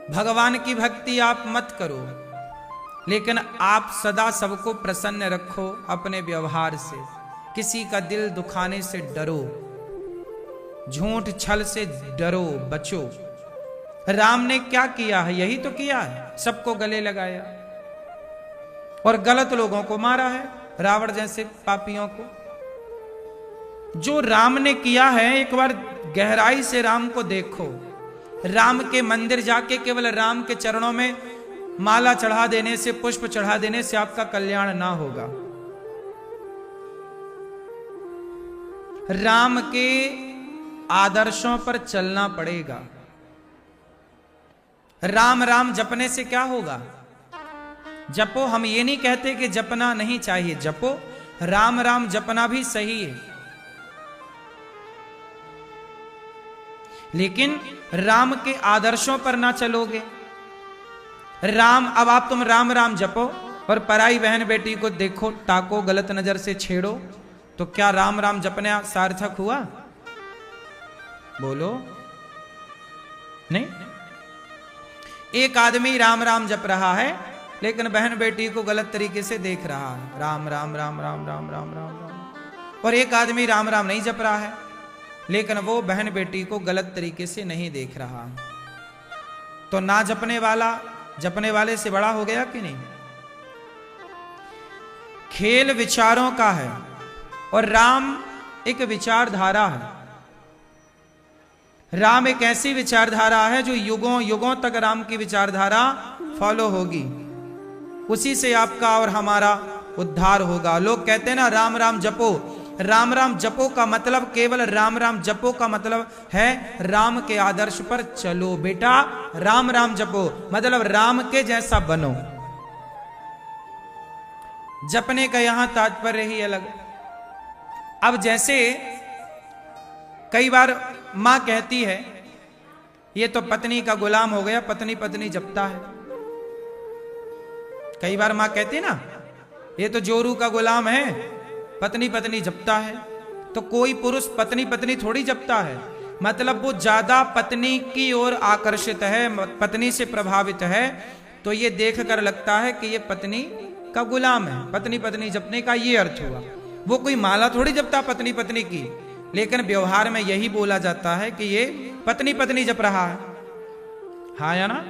भगवान की भक्ति आप मत करो, लेकिन आप सदा सबको प्रसन्न रखो अपने व्यवहार से। किसी का दिल दुखाने से डरो, झूठ छल से डरो, बचो। राम ने क्या किया है? यही तो किया है, सबको गले लगाया और गलत लोगों को मारा है, रावण जैसे पापियों को। जो राम ने किया है, एक बार गहराई से राम को देखो। राम के मंदिर जाके केवल राम के चरणों में माला चढ़ा देने से, पुष्प चढ़ा देने से आपका कल्याण ना होगा। राम के आदर्शों पर चलना पड़ेगा। राम राम जपने से क्या होगा? जपो, हम ये नहीं कहते कि जपना नहीं चाहिए, जपो। राम राम जपना भी सही है, लेकिन राम के आदर्शों पर ना चलोगे। राम, अब आप तुम राम राम जपो और पराई बहन बेटी को देखो, ताको, गलत नजर से छेड़ो, तो क्या राम राम जपना सार्थक हुआ? बोलो, नहीं। एक आदमी राम राम जप रहा है, लेकिन बहन बेटी को गलत तरीके से देख रहा है, राम राम राम राम राम राम राम राम। और एक आदमी राम राम नहीं जप रहा है, लेकिन वो बहन बेटी को गलत तरीके से नहीं देख रहा। तो ना जपने वाला जपने वाले से बड़ा हो गया कि नहीं? खेल विचारों का है और राम एक विचारधारा है। राम एक ऐसी विचारधारा है जो युगों युगों तक राम की विचारधारा फॉलो होगी। उसी से आपका और हमारा उद्धार होगा। लोग कहते हैं ना राम राम जपो। राम राम जपो का मतलब, केवल राम राम जपो का मतलब है राम के आदर्श पर चलो। बेटा राम राम जपो मतलब राम के जैसा बनो। जपने का यहां तात्पर्य ही अलग। अब जैसे कई बार मां कहती है ये तो पत्नी का गुलाम हो गया, पत्नी पत्नी जपता है। कई बार मां कहती है ना ये तो जोरू का गुलाम है, पत्नी पत्नी जपता है। तो कोई पुरुष पत्नी पत्नी थोड़ी जपता है, मतलब वो ज्यादा पत्नी की ओर आकर्षित है, पत्नी से प्रभावित है, तो ये देखकर लगता है कि ये पत्नी का गुलाम है। पत्नी पत्नी जपने का ये अर्थ हुआ। वो कोई माला थोड़ी जपता पत्नी पत्नी की, लेकिन व्यवहार में यही बोला जाता है कि ये पत्नी पत्नी जप रहा है। हाँ या ना?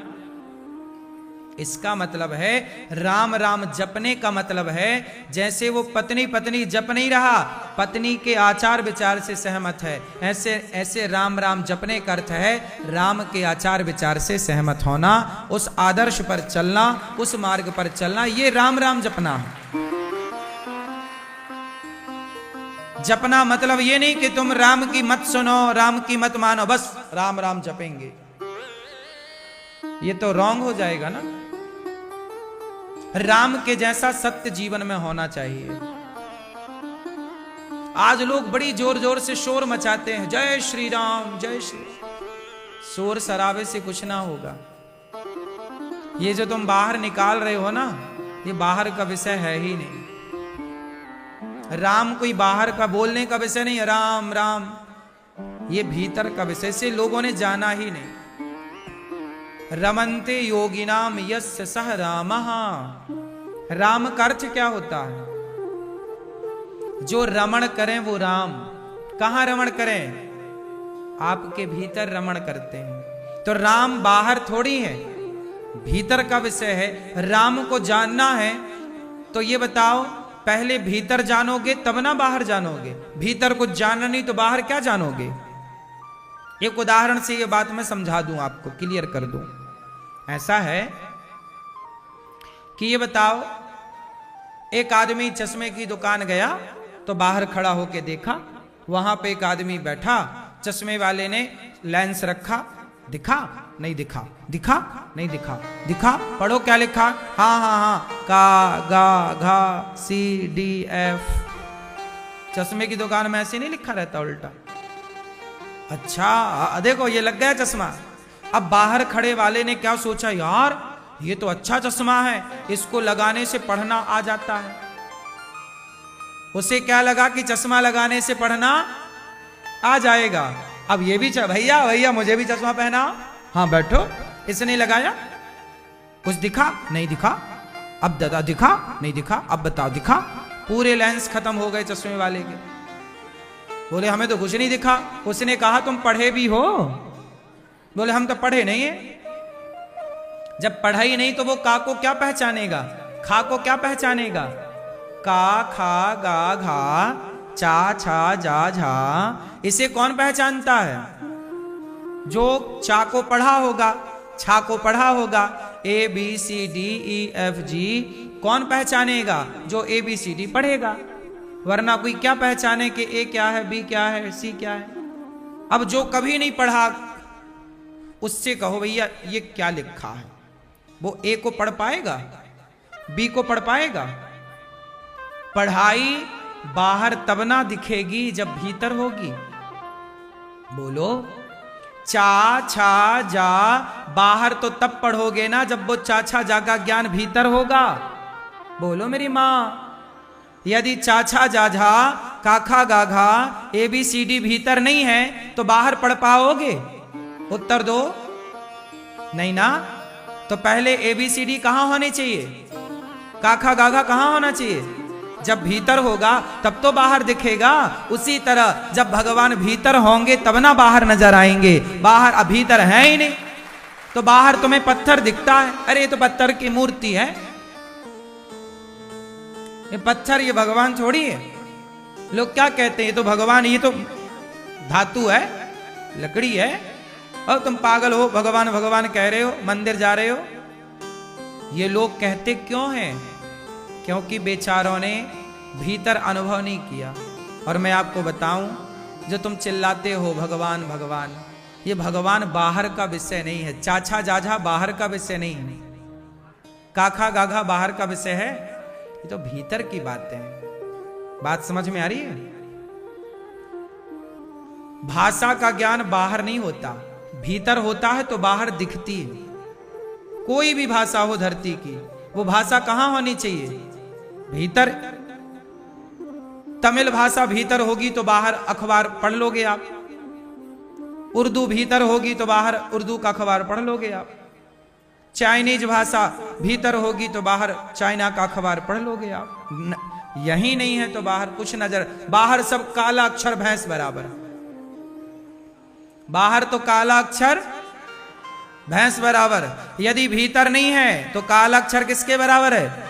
इसका मतलब है राम राम जपने का मतलब है जैसे वो पत्नी पत्नी जप नहीं रहा, पत्नी के आचार विचार से सहमत है, ऐसे ऐसे राम राम जपने का अर्थ है राम के आचार विचार से सहमत होना, उस आदर्श पर चलना, उस मार्ग पर चलना, ये राम राम जपना है। जपना मतलब ये नहीं कि तुम राम की मत सुनो, राम की मत मानो, बस राम राम जपेंगे, ये तो रॉन्ग हो जाएगा ना। राम के जैसा सत्य जीवन में होना चाहिए। आज लोग बड़ी जोर जोर से शोर मचाते हैं, जय श्री राम जय श्री। शोर शराबे से कुछ ना होगा। ये जो तुम बाहर निकाल रहे हो ना, ये बाहर का विषय है ही नहीं। राम कोई बाहर का बोलने का विषय नहीं है। राम राम ये भीतर का विषय, से लोगों ने जाना ही नहीं। रमन्ते योगिनाम यस्य सह रामः। राम का अर्थ क्या होता है? जो रमण करें वो राम। कहां रमण करें? आपके भीतर रमण करते हैं। तो राम बाहर थोड़ी है, भीतर का विषय है। राम को जानना है तो ये बताओ, पहले भीतर जानोगे तब ना बाहर जानोगे। भीतर कुछ जानना नहीं तो बाहर क्या जानोगे? एक उदाहरण से ये बात मैं समझा दूं, आपको क्लियर कर दूं। ऐसा है कि ये बताओ, एक आदमी चश्मे की दुकान गया तो बाहर खड़ा होके देखा, वहां पे एक आदमी बैठा, चश्मे वाले ने लेंस रखा, दिखा नहीं दिखा, दिखा नहीं दिखा, दिखा पढ़ो क्या लिखा, हाँ हाँ हाँ, का गा घा सी डी एफ। चश्मे की दुकान में ऐसे नहीं लिखा रहता, उल्टा। अच्छा देखो ये लग गया चश्मा। अब बाहर खड़े वाले ने क्या सोचा, यार ये तो अच्छा चश्मा है, इसको लगाने से पढ़ना आ जाता है। उसे क्या लगा कि चश्मा लगाने से पढ़ना आ जाएगा। अब ये भी भैया भैया मुझे भी चश्मा पहना, हाँ बैठो, इसने लगाया, कुछ दिखा नहीं दिखा, अब दादा दिखा नहीं दिखा, अब बताओ दिखा। पूरे लेंस खत्म हो गए चश्मे वाले के। बोले हमें तो कुछ नहीं दिखा। उसने कहा तुम पढ़े भी हो? बोले हम तो पढ़े नहीं है। जब पढ़ा ही नहीं तो वो का को क्या पहचानेगा, खा को क्या पहचानेगा? का खा गा घा चा छा जा झा, इसे कौन पहचानता है? जो चा को पढ़ा होगा, छा को पढ़ा होगा। A B C D E F G कौन पहचानेगा? जो ए बी सी डी पढ़ेगा। वरना कोई क्या पहचाने कि ए क्या है, बी क्या है, सी क्या है। अब जो कभी नहीं पढ़ा उससे कहो भैया ये क्या लिखा है, वो ए को पढ़ पाएगा, बी को पढ़ पाएगा? पढ़ाई बाहर तब ना दिखेगी जब भीतर होगी। बोलो चा छा जा बाहर तो तब पढ़ोगे ना जब वो चाछा जा का ज्ञान भीतर होगा। बोलो मेरी मां, यदि चाछा जा झा काखा गाघा ए बी सी डी भीतर नहीं है तो बाहर पढ़ पाओगे? उत्तर दो, नहीं ना। तो पहले ए बी सी डी कहां होने चाहिए, काखा गाघा कहां होना चाहिए? जब भीतर होगा तब तो बाहर दिखेगा। उसी तरह जब भगवान भीतर होंगे तब ना बाहर नजर आएंगे। बाहर अब भीतर है ही नहीं तो बाहर तुम्हें पत्थर दिखता है। अरे ये तो पत्थर की मूर्ति है, ये पत्थर, ये भगवान थोड़ी है। लोग क्या कहते हैं, ये तो भगवान, ये तो धातु है, लकड़ी है, और तुम पागल हो, भगवान भगवान कह रहे हो, मंदिर जा रहे हो। ये लोग कहते क्यों हैं? क्योंकि बेचारों ने भीतर अनुभव नहीं किया। और मैं आपको बताऊं, जो तुम चिल्लाते हो भगवान भगवान, ये भगवान बाहर का विषय नहीं है। चाछा जाझा बाहर का विषय नहीं है, काखा गाघा बाहर का विषय है, ये तो भीतर की बातें हैं। बात समझ में आ रही है? भाषा का ज्ञान बाहर नहीं होता, भीतर होता है तो बाहर दिखती है। कोई भी भाषा हो धरती की, वो भाषा कहां होनी चाहिए? भीतर। तमिल भाषा भीतर होगी तो बाहर अखबार पढ़ लोगे आप। उर्दू भीतर होगी तो बाहर उर्दू का अखबार पढ़ लोगे आप। चाइनीज भाषा भीतर होगी तो बाहर चाइना का अखबार पढ़ लोगे आप। यही नहीं है तो बाहर कुछ नजर, बाहर सब काला अक्षर भैंस बराबर। बाहर तो काला अक्षर भैंस बराबर। यदि भीतर नहीं है तो काला अक्षर किसके बराबर है?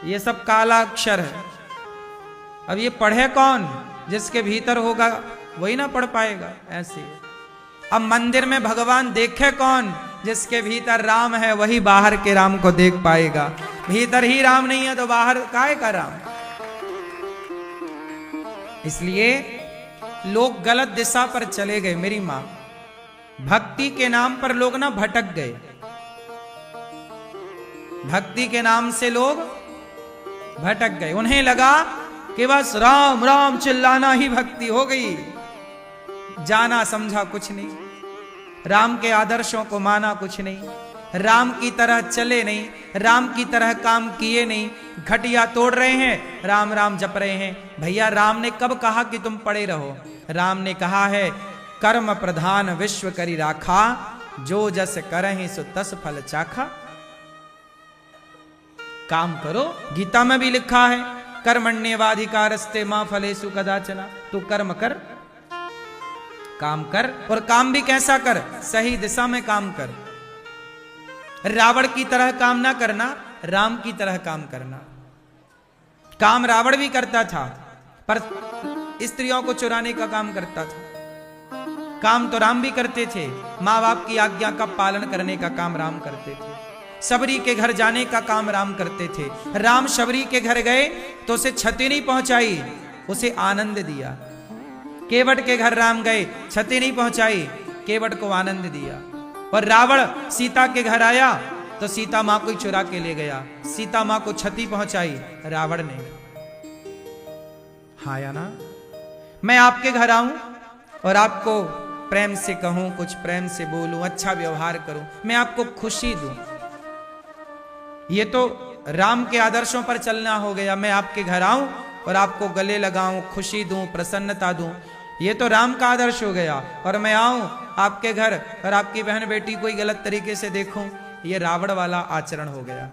ये सब काला अक्षर है। अब ये पढ़े कौन? जिसके भीतर होगा वही ना पढ़ पाएगा। ऐसे अब मंदिर में भगवान देखे कौन? जिसके भीतर राम है वही बाहर के राम को देख पाएगा। भीतर ही राम नहीं है तो बाहर काहे का राम? इसलिए लोग गलत दिशा पर चले गए मेरी मां। भक्ति के नाम पर लोग ना भटक गए। भक्ति के नाम से लोग भटक गए। उन्हें लगा कि बस राम राम चिल्लाना ही भक्ति हो गई। जाना समझा कुछ नहीं, राम के आदर्शों को माना कुछ नहीं, राम की तरह चले नहीं, राम की तरह काम किए नहीं, घटिया तोड़ रहे हैं, राम राम जप रहे हैं। भैया राम ने कब कहा कि तुम पड़े रहो? राम ने कहा है कर्म प्रधान विश्व करी राखा, जो जस करहि सो तस फल चाखा। काम करो, गीता में भी लिखा है कर्मण्येवाधिकारस्ते मां फलेषु कदाचन। तू कर्म कर, काम कर, और काम भी कैसा कर? सही दिशा में काम कर। रावण की तरह काम ना करना, राम की तरह काम करना। काम रावण भी करता था पर स्त्रियों को चुराने का काम करता था। काम तो राम भी करते थे, माँ बाप की आज्ञा का पालन करने का काम राम करते थे। शबरी के घर जाने का काम राम करते थे। राम शबरी के घर गए तो उसे क्षति नहीं पहुंचाई, उसे आनंद दिया। केवट के घर राम गए, क्षति नहीं पहुंचाई, केवट को आनंद दिया। और रावण सीता के घर आया तो सीता मां को चुरा के ले गया, सीता मां को क्षति पहुंचाई रावण ने। हाँ या ना? मैं आपके घर आऊं और आपको प्रेम से कहूं, कुछ प्रेम से बोलूं, अच्छा व्यवहार करूं, मैं आपको खुशी दूं, ये तो राम के आदर्शों पर चलना हो गया। मैं आपके घर आऊं और आपको गले लगाऊं, खुशी दूं, प्रसन्नता दूं, ये तो राम का आदर्श हो गया। और मैं आऊं आपके घर और आपकी बहन बेटी कोई गलत तरीके से देखूं, ये रावण वाला आचरण हो गया।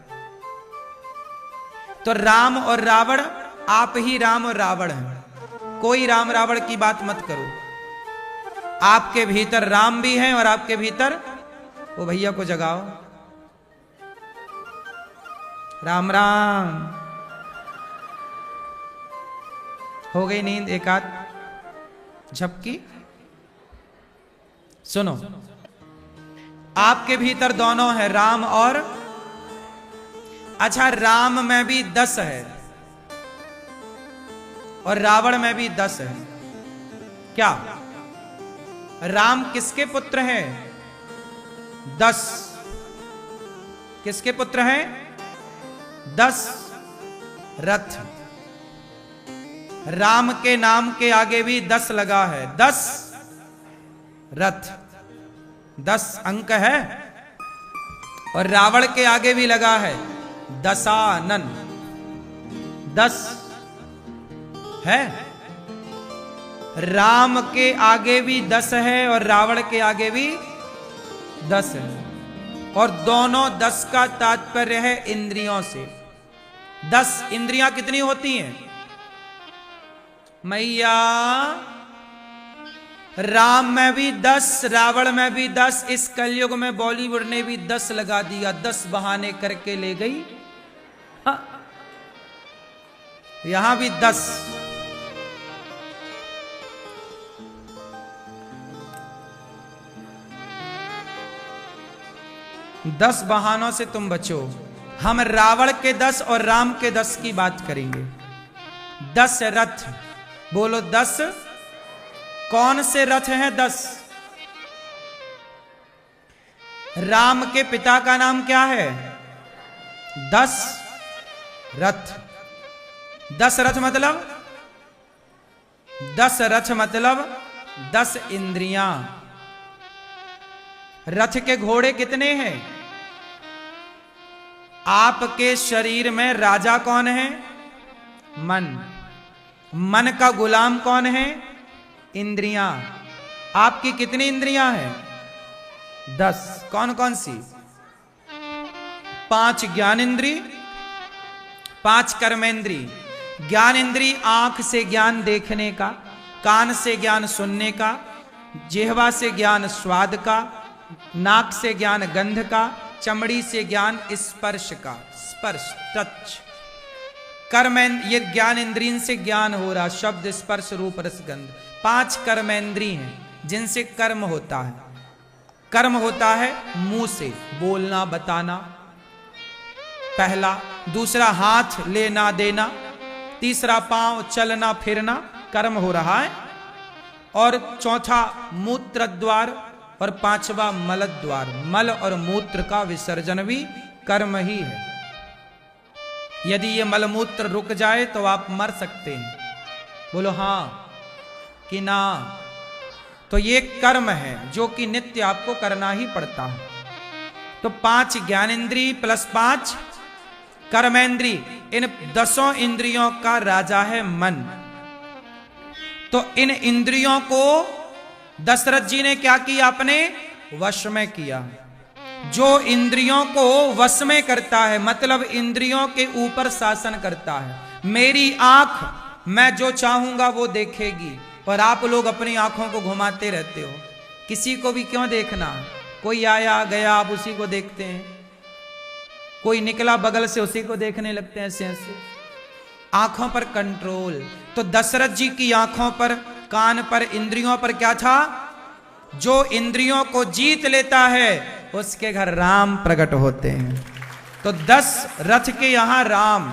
तो राम और रावण, आप ही राम और रावण हैं। कोई राम रावण की बात मत करो। आपके भीतर राम भी हैं और आपके भीतर, वो भैया को जगाओ। राम राम। हो गई नींद एक आध झपकी? सुनो, आपके भीतर दोनों है, राम और, अच्छा राम में भी 10 है और रावण में भी 10 है। क्या राम किसके पुत्र हैं? 10। किसके पुत्र हैं? 10 रथ। राम के नाम के आगे भी 10 लगा है, 10 रथ, 10 अंक है। और रावण के आगे भी लगा है दशानन, 10 है। राम के आगे भी 10 है और रावण के आगे भी 10 है। और दोनों 10 का तात्पर्य है इंद्रियों से। 10 इंद्रियां कितनी होती हैं मैया? राम में भी 10, रावण में भी 10। इस कलयुग में बॉलीवुड ने भी 10 लगा दिया, 10 बहाने करके ले गई। हाँ। यहां भी 10। दस बहानों से तुम बचो। हम रावण के 10 और राम के 10 की बात करेंगे। 10 रथ, बोलो 10। कौन से रथ हैं 10? राम के पिता का नाम क्या है? 10 रथ। 10 रथ मतलब 10 रथ मतलब 10 इंद्रियां। रथ के घोड़े कितने हैं? आपके शरीर में राजा कौन है? मन। मन का गुलाम कौन है? इंद्रियां। आपकी कितनी इंद्रियां हैं? 10। कौन कौन सी? 5 ज्ञान इंद्री, 5 कर्मेंद्री। ज्ञान इंद्री आंख से ज्ञान देखने का, कान से ज्ञान सुनने का, जिह्वा से ज्ञान स्वाद का, नाक से ज्ञान गंध का, चमड़ी से ज्ञान स्पर्श का, स्पर्श टच। कर्मेंद्र, ये ज्ञान इंद्रिय से ज्ञान हो रहा, शब्द स्पर्श रूप रस गंध। 5 कर्मेंद्रिय हैं जिनसे कर्म होता है। कर्म होता है मुंह से बोलना बताना, पहला। दूसरा हाथ लेना देना, तीसरा पांव चलना फिरना, कर्म हो रहा है। और चौथा मूत्र द्वार और 5वां मल द्वार। मल और मूत्र का विसर्जन भी कर्म ही है। यदि ये मलमूत्र रुक जाए तो आप मर सकते हैं। बोलो हां कि ना? तो ये कर्म है जो कि नित्य आपको करना ही पड़ता है। तो 5 ज्ञानेंद्री प्लस 5 कर्मेंद्री, इन 10 इंद्रियों का राजा है मन। तो इन इंद्रियों को दशरथ जी ने क्या किया? अपने वश में किया। जो इंद्रियों को वश में करता है मतलब इंद्रियों के ऊपर शासन करता है। मेरी आंख मैं जो चाहूंगा वो देखेगी। और आप लोग अपनी आंखों को घुमाते रहते हो। किसी को भी क्यों देखना? कोई आया गया आप उसी को देखते हैं, कोई निकला बगल से उसी को देखने लगते हैं ऐसे ऐसे। आंखों पर कंट्रोल। तो दशरथ जी की आंखों पर, कान पर, इंद्रियों पर क्या था? जो इंद्रियों को जीत लेता है उसके घर राम प्रकट होते हैं। तो 10 रथ के यहां राम।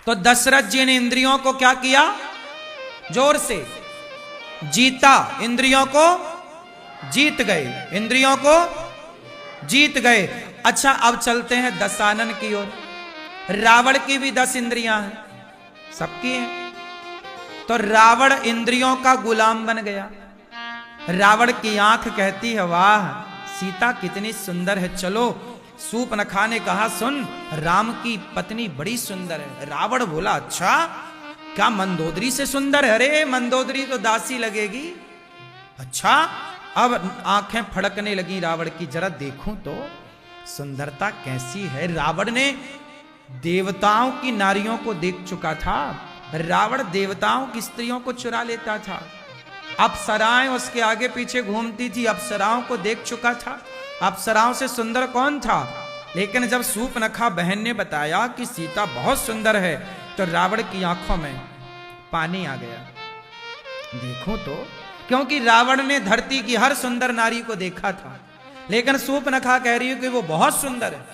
तो दशरथ जी ने इंद्रियों को क्या किया? जोर से जीता। इंद्रियों को जीत गए, इंद्रियों को जीत गए। अच्छा अब चलते हैं दशानन की ओर। रावण की भी 10 इंद्रियां हैं, सबकी हैं। तो रावण इंद्रियों का गुलाम बन गया। रावण की आंख कहती है वाह सीता कितनी सुंदर है, चलो सूप न खाने कहा, सुन राम की पत्नी बड़ी सुंदर है। रावण बोला अच्छा क्या मंदोदरी से सुंदर है? अरे मंदोदरी तो दासी लगेगी। अच्छा, अब आंखें फड़कने लगी रावण की, जरा देखूं तो सुंदरता कैसी है। रावण ने देवताओं की नारियों को देख चुका था। रावण देवताओं की स्त्रियों को चुरा लेता था। अप्सराएं उसके आगे पीछे घूमती थी, अप्सराओं को देख चुका था। अप्सराओं से सुंदर कौन था? लेकिन जब सूर्पनखा बहन ने बताया कि सीता बहुत सुंदर है, तो रावण की आंखों में पानी आ गया। देखो तो, क्योंकि रावण ने धरती की हर सुंदर नारी को देखा था, लेकिन सूर्पनखा कह रही है कि वो बहुत सुंदर है।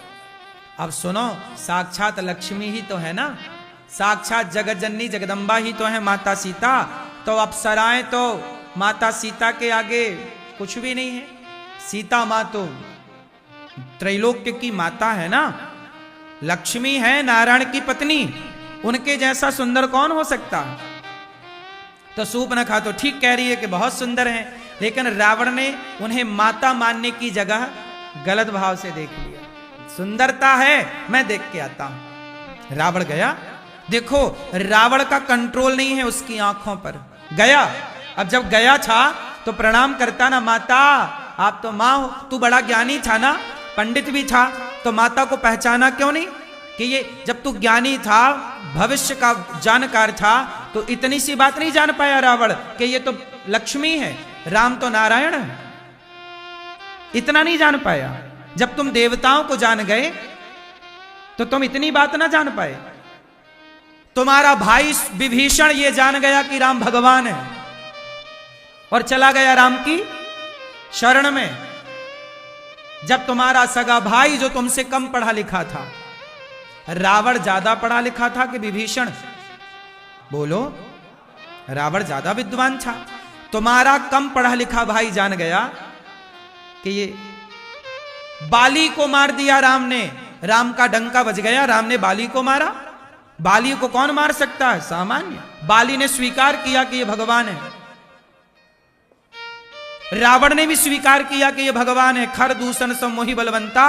अब सुनो, साक्षात लक्ष्मी ही तो है ना, साक्षात जगत जननी जगदम्बा ही तो है माता सीता। तो अप्सराएं तो माता सीता के आगे कुछ भी नहीं है। सीता माँ तो त्रैलोक्य की माता है ना, लक्ष्मी है नारायण की पत्नी, उनके जैसा सुंदर कौन हो सकता? तो सूर्पनखा तो ठीक कह रही है कि बहुत सुंदर है, लेकिन रावण ने उन्हें माता मानने की जगह गलत भाव से देख लिया। सुंदरता है, मैं देख के आता हूं। रावण गया। देखो, रावण का कंट्रोल नहीं है उसकी आंखों पर। गया, अब जब गया था तो प्रणाम करता ना, माता आप तो माँ हो, तू बड़ा ज्ञानी था ना, पंडित भी था, तो माता को पहचाना क्यों नहीं? कि ये जब तू ज्ञानी था, भविष्य का जानकार था, तो इतनी सी बात नहीं जान पाया रावण कि ये तो लक्ष्मी है, राम तो नारायण है? इतना नहीं जान पाया। जब तुम देवताओं को जान गए तो तुम इतनी बात ना जान पाए। तुम्हारा भाई विभीषण ये जान गया कि राम भगवान है और चला गया राम की शरण में। जब तुम्हारा सगा भाई जो तुमसे कम पढ़ा लिखा था, रावण ज्यादा पढ़ा लिखा था कि विभीषण? बोलो, रावण ज्यादा विद्वान था। तुम्हारा कम पढ़ा लिखा भाई जान गया कि ये बाली को मार दिया राम ने, राम का डंका बज गया, राम ने बाली को मारा। बाली को कौन मार सकता है? सामान्य। बाली ने स्वीकार किया कि ये भगवान है, रावण ने भी स्वीकार किया कि ये भगवान है। खर दूषण सम मोहि बलवंता,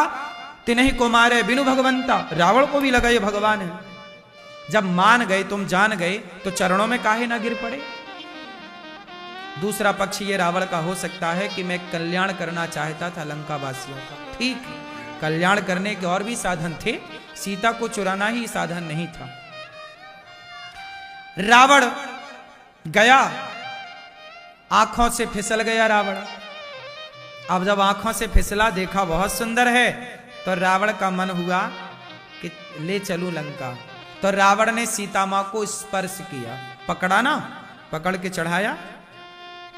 तिन्हि को मारे बिनु भगवंता। रावण को भी लगा ये भगवान है। जब मान गए, तुम जान गए, तो चरणों में काहे ना गिर पड़े? दूसरा पक्ष ये रावण का हो सकता है कि मैं कल्याण करना चाहता था लंका वासियों का। ठीक, कल्याण करने के और भी साधन थे, सीता को चुराना ही साधन नहीं था। रावण गया, आंखों से फिसल गया रावण। अब जब आंखों से फिसला, देखा बहुत सुंदर है, तो रावण का मन हुआ कि ले चलूं लंका। तो रावण ने सीता मां को स्पर्श किया, पकड़ा ना, पकड़ के चढ़ाया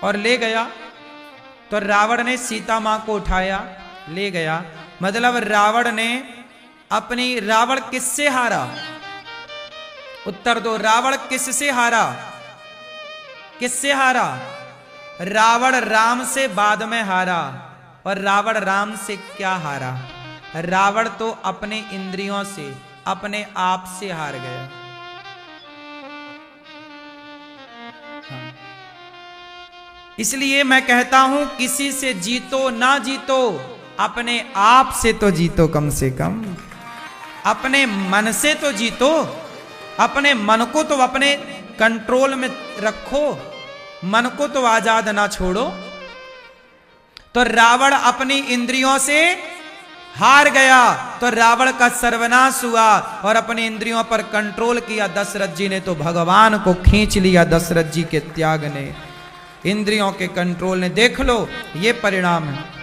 और ले गया। तो रावण ने सीता मां को उठाया, ले गया। मतलब रावण ने अपनी, रावण किससे हारा? उत्तर दो, रावण किससे हारा? किससे हारा? रावण राम से बाद में हारा। और रावण राम से क्या हारा? रावण तो अपने इंद्रियों से, अपने आप से हार गया। हाँ। इसलिए मैं कहता हूं, किसी से जीतो ना जीतो, अपने आप से तो जीतो कम से कम। अपने मन से तो जीतो, अपने मन को तो अपने कंट्रोल में रखो, मन को तो आजाद ना छोड़ो। तो रावण अपनी इंद्रियों से हार गया, तो रावण का सर्वनाश हुआ और अपनी इंद्रियों पर कंट्रोल किया दशरथ जी ने, तो भगवान को खींच लिया दशरथ जी के त्याग ने, इंद्रियों के कंट्रोल ने। देख लो, ये परिणाम है।